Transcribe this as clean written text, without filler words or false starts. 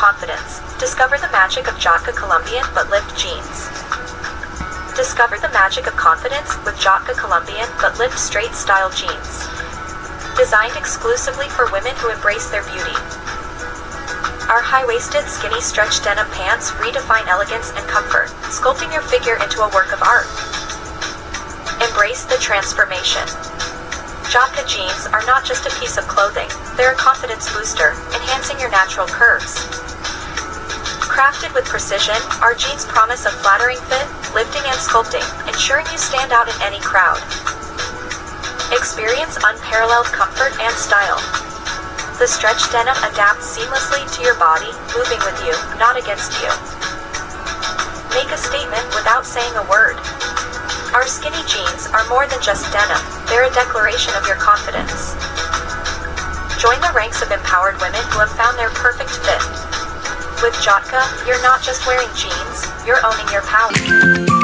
confidence. Discover the magic of JOTCA Colombian Butt Lift jeans. Discover the magic of confidence with JOTCA Colombian Butt Lift straight style jeans. Designed exclusively for women who embrace their beauty. Our high-waisted, skinny stretch denim pants redefine elegance and comfort, sculpting your figure into a work of art. Embrace the transformation. JOTCA jeans are not just a piece of clothing, they're a confidence booster, enhancing your natural curves. Crafted with precision, our jeans promise a flattering fit, lifting and sculpting, ensuring you stand out in any crowd. Experience unparalleled comfort and style. The stretch denim adapts seamlessly to your body, moving with you, not against you. Make a statement without saying a word. Our skinny jeans are more than just denim, they're a declaration of your confidence. Join the ranks of empowered women who have found their perfect fit. With JOTCA, you're not just wearing jeans, you're owning your power.